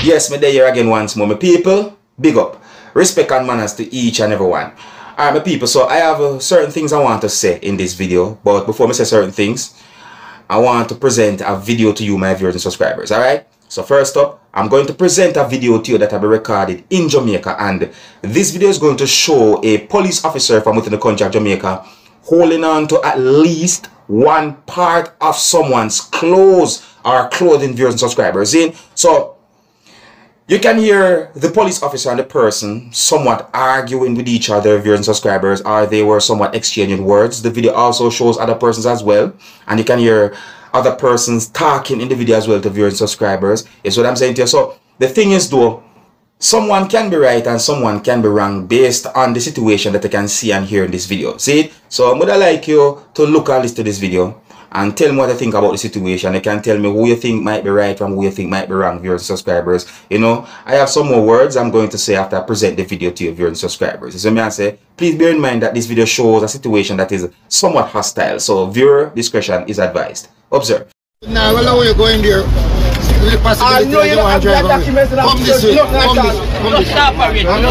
Yes, me there here again once more. My people, big up. Respect and manners to each and every one. Alright, my people, so I have certain things I want to say in this video. But before I say certain things, I want to present a video to you, my viewers and subscribers. Alright? So first up, I'm going to present a video to you that I've recorded in Jamaica. And this video is going to show a police officer from within the country of Jamaica holding on to at least one part of someone's clothes or clothing, viewers and subscribers. So you can hear the police officer and the person somewhat arguing with each other, viewers and subscribers, or they were somewhat exchanging words. The video also shows other persons as well, and you can hear other persons talking in the video as well to viewers and subscribers. Is what I'm saying to you. So the thing is though, someone can be right and someone can be wrong based on the situation that I can see and hear in this video. See? So I would like you to look and listen to this video and tell me what you think about the situation. You can tell me who you think might be right and who you think might be wrong, viewers and subscribers. You know, I have some more words I'm going to say after I present the video to you, viewers and subscribers. So may I say, please bear in mind that this video shows a situation that is somewhat hostile. So viewer discretion is advised. Observe. Now, well, how you going there? I know you want to drive away. Come this way. Come this way. I'm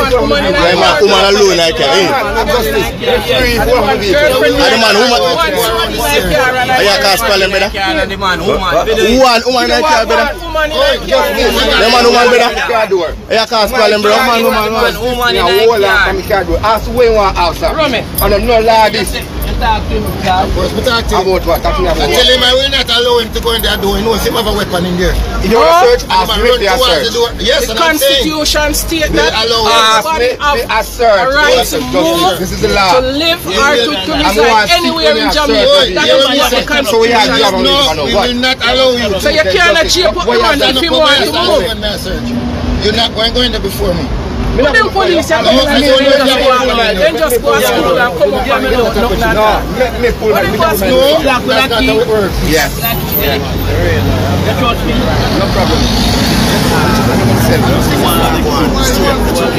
woman alone like that. I'm just free for the vehicle. I'm the man woman. Are you a cast problem, brother? Woman like that, brother? The man woman, brother? Are you a cast problem, brother? Woman in the car door. Ask where you want outside. And I'm not like this. Talk to him, about what? I tell him I will not allow him to go in there door. He knows him have a weapon in there. In your search, ask me if they are search. Yes, the Constitution states that somebody have a right to move, this is the law. to live or to reside anywhere in Jamaica. That is what the Constitution says. No, we will not allow you. So you cannot cheap up the man if you want to move. You're not going there before me. But them police are coming and then just go to school and come up and look like that. Me pull my that's not how it works. Yes. No problem.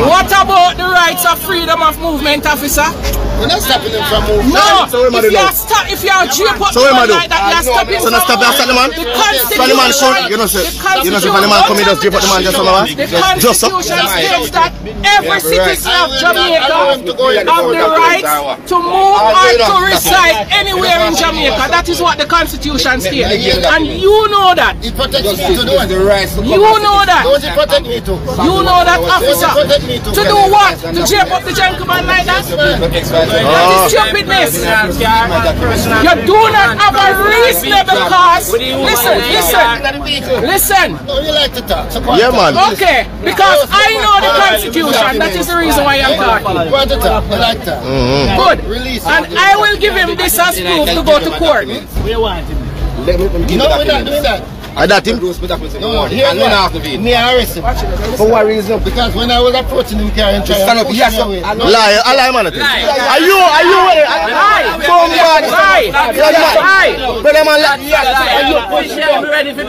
What about the rights of freedom of movement, officer? We're not stopping them from moving. No, if you are jeep up like that, you're stopping. So not stop the man? The Constitution, you know, the man come in just jeep up the man just the Constitution states that every citizen of Jamaica have the right to move or to reside anywhere in Jamaica. That is what the Constitution states. And you know that. It protects me to do the rights. You know that. Don't it protect me to? You know that, officer. To do what? To jail up the gentleman like that? That is stupidness. You do not have a reasonable cause. Listen. No, you like to talk. Yeah, man. Okay, because I know the Constitution. That is the reason why I'm talking. You want to talk? I like that. Good. And I will give him this as proof to go to court. No, we're not doing that. I got him. No, here's what. Me arrest him. For what reason? Because when I was approaching him, carrying trying to push me away. Lie, man.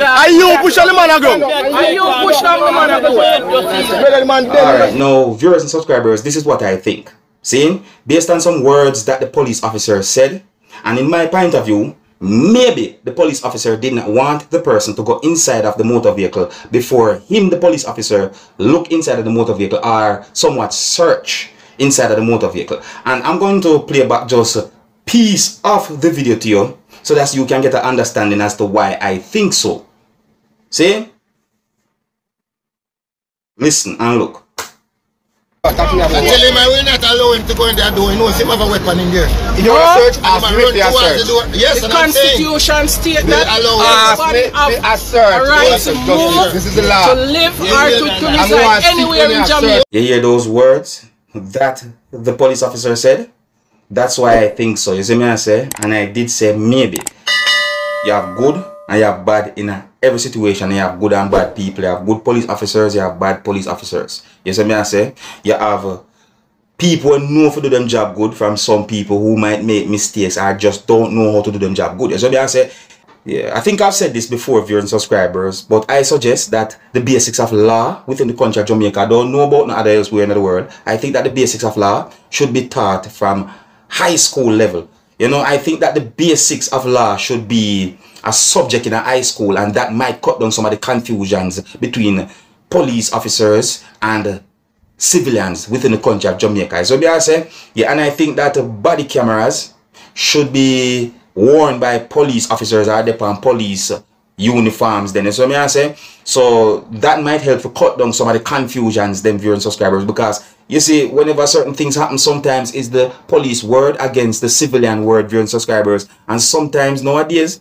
Are you pushing the man around? Alright, now viewers and subscribers, this is what I think. See, based on some words that the police officer said, and in my point of view, maybe the police officer did not want the person to go inside of the motor vehicle before him, the police officer, look inside of the motor vehicle or somewhat search inside of the motor vehicle. And I'm going to play back just a piece of the video to you so that you can get an understanding as to why I think so. See? Listen and look. I tell him I will not allow him to go in there door. He knows him have a weapon in there. In your search, ask me if they are search. Yes, the Constitution states that somebody have a right to move, this is the law. to live or to reside anywhere in Jamaica. You hear those words that the police officer said? That's why I think so. You see me I say? And I did say maybe. You have good and you have bad in every situation. You have good and bad people. You have good police officers, you have bad police officers. You see me I say? You have people who know how to do them job good from some people who might make mistakes or just don't know how to do them job good. You see me I say? Yeah, I think I've said this before, viewers and subscribers, but I suggest that the basics of law within the country of Jamaica, I don't know about no other elsewhere in the world. I think that the basics of law should be taught from high school level. You know, I think that the basics of law should be a subject in a high school, and that might cut down some of the confusions between police officers and civilians within the country of Jamaica. So I say, yeah, and I think that body cameras should be worn by police officers or upon police uniforms then. So I say, so that might help to cut down some of the confusions them viewing subscribers, because you see, whenever certain things happen, sometimes it's the police word against the civilian word viewing subscribers, and sometimes nowadays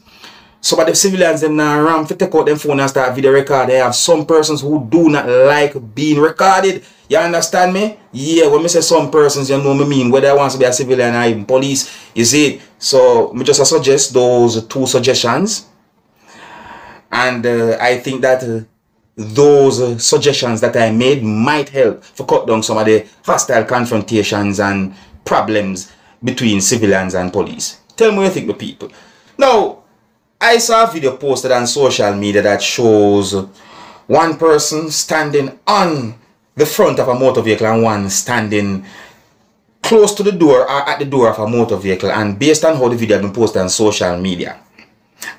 some of the civilians them now around to take out them phone and start video record. They have some persons who do not like being recorded. You understand me? Yeah, when I say some persons, you know what I mean, whether I want to be a civilian or even police, you see. So I just suggest those two suggestions, and I think that those suggestions that I made might help to cut down some of the hostile confrontations and problems between civilians and police. Tell me what you think, the people. Now, I saw a video posted on social media that shows one person standing on the front of a motor vehicle and one standing close to the door or at the door of a motor vehicle. And based on how the video had been posted on social media,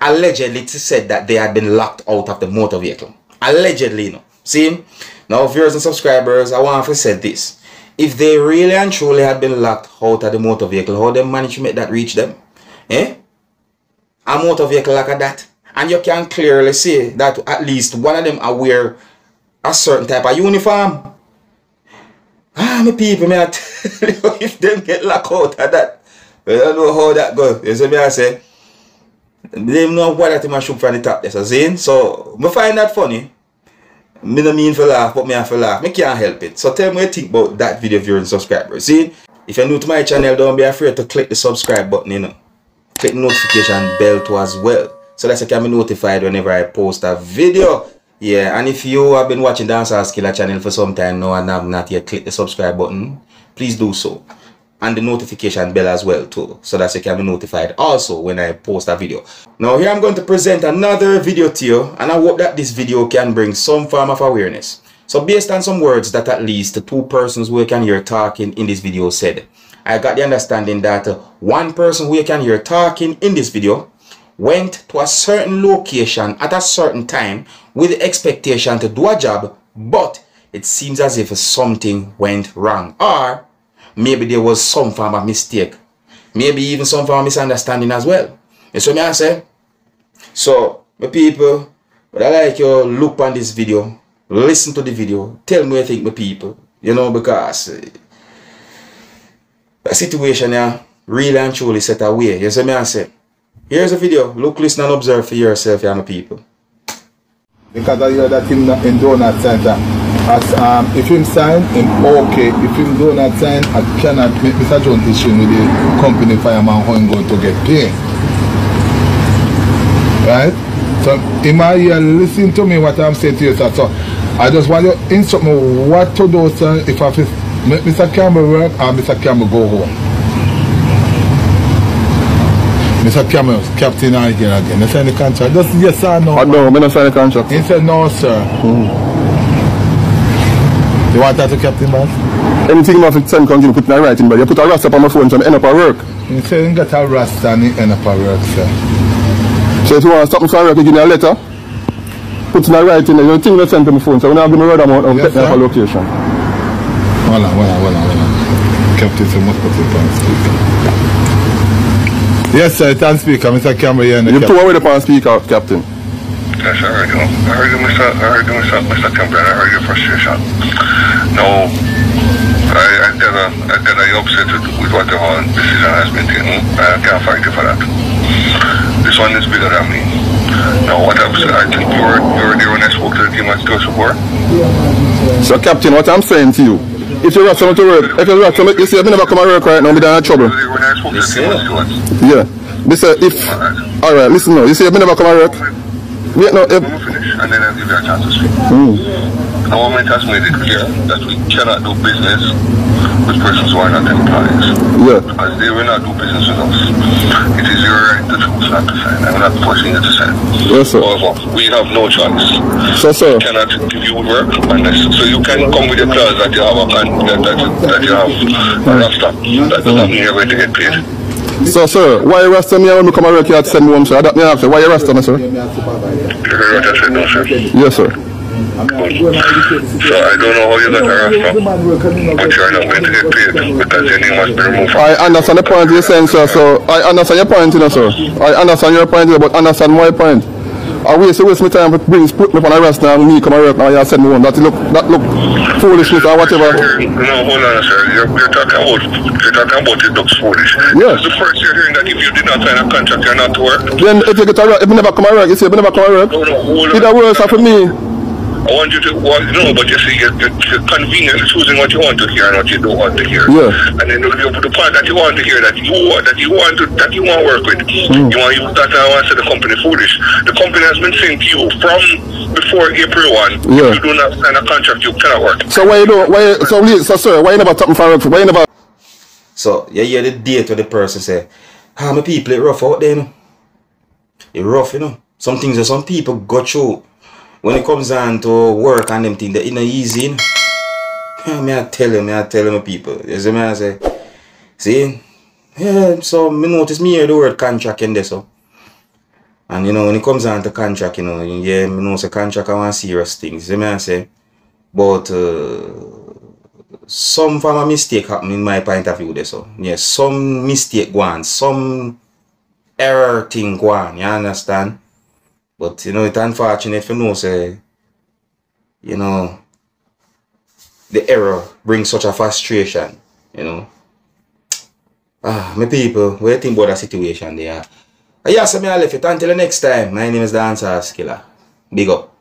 allegedly it said that they had been locked out of the motor vehicle. Allegedly, you know. See? Now, viewers and subscribers, I want to say this. If they really and truly had been locked out of the motor vehicle, how they managed to make that reach them? Eh? A motor vehicle like that, and you can clearly see that at least one of them are wear a certain type of uniform. My people, may I tell you, if them get locked out of that, I don't know how that goes. You see me, I say, they don't know what that thing shoot from the top. So I find that funny. I don't mean for laugh, but I have to laugh. I can't help it. So tell me what you think about that video, viewers and subscribers. See, if you're new to my channel, don't be afraid to click the subscribe button, you know. Click the notification bell too as well, so that you can be notified whenever I post a video. Yeah, and if you have been watching Dancehall Skilla channel for some time now and have not yet clicked the subscribe button, please do so, and the notification bell as well too, so that you can be notified also when I post a video. Now here I'm going to present another video to you, and I hope that this video can bring some form of awareness. So based on some words that at least the two persons who you can hear talking in this video said, I got the understanding that one person who you can hear talking in this video went to a certain location at a certain time with the expectation to do a job, but it seems as if something went wrong, or maybe there was some form of mistake, maybe even some form of misunderstanding as well. You see what I say? So, my people, but I like you look on this video, listen to the video, tell me what you think, my people, you know, because the situation here really and truly set away. You see me I say? Here's a video. Look, listen and observe for yourself, my people. Because I hear that him in Donut Center. As if him sign, him okay. If him do not sign, I cannot make Mr. John issue with the company fireman how I'm going to get paid. Right? So him I hear listen to me what I'm saying to you, sir. So I just want you to instruct me what to do, sir, if I make Mr. Campbell work or Mr. Campbell go home. Mr. Campbell, captain again. You sign the contract? Just yes or no? No, I don't sign the contract. He said no, sir. You want that to captain, boss? Anything you have to send continue put in a writing, but you put a rasta on my phone so I end up at work. He said you got a rasta and he end up at work, sir. So if you want to stop me from work, you give me a letter. Put in a writing, you think you send to my phone, so when I give me a road amount, I'll get me a location. Hold on. Captain, so must put it on speaker. Yes, sir, it's on speaker. Mr. Campbell here. You two are with the speaker, Captain. Yes, I heard you. Mr. Campbell. I heard your frustration. No, I get upset with what the whole decision has been taken. I can't fight you for that. This one is bigger than me. Now, what I've said, I think you were there when I spoke to the team at Coach Support. So, Captain, what I'm saying to you, if you rush someone to work, you see, I never come to work right now, I'm in trouble. Yeah. Listen, if... Alright, listen now. You see, I never come to work. Wait, no, Let me finish, and then I'll give you a chance to speak. The government has made it clear that we cannot do business with persons who are not employees. Yeah. Because they will not do business with us. It is your right to choose not to sign. I'm not forcing you to sign. Yes, sir. However, we have no choice. So, sir. We cannot give you work unless... So you can come with a clause that you have that you have a rasta. That doesn't mean you're going to get paid. So, sir, why you arrest me when we come and work here to send me home, sir? That me ask you, why you arrest me, sir? You heard what I said, no, sir? Yes, sir. So I don't know how you got arrested, but you're not going to get paid because your name has been removed. I understand the point you're saying, sir. So I understand your point, you know, sir. I understand your point, but understand my point. I waste my time to put me on arrest now and me come and work now and send me home. That look foolishness or whatever. No, hold on, sir. You're talking about it looks foolish. Yes. The first you're hearing that if you did not sign a contract, you're not to work. Then if you get a work, if you never come and work, you say if you never come and work, it's worse for me. I want you to, no, but you see, you're conveniently choosing what you want to hear and what you don't want to hear. Yeah. And then the part that you want to hear, that you want to work with, you want to use that and say the company foolish. The company has been saying to you from before April 1, if you do not sign a contract, you cannot work. So why you don't, so sir, why you never talk me for work? Why you never? So you hear the date where the person say, my people, it rough out there, you know. It rough, you know. Some things that some people go through. When it comes on to work and them things, that it's not easy, you know? I tell you, my people. You see me, I say, see? Yeah, so I notice me hear the word contract in there, so. And you know, when it comes on to contract, you know, yeah, I know say contract I want serious things, you see me, I say. But some form of mistake happen in my point of view there, so. Yeah, some mistake go on, some error thing go on, you understand? But you know, it's unfortunate for no say, you know, the error brings such a frustration, you know. My people, what do you think about the situation there? Yes, I left it until the next time. My name is Dancehall Skilla. Big up.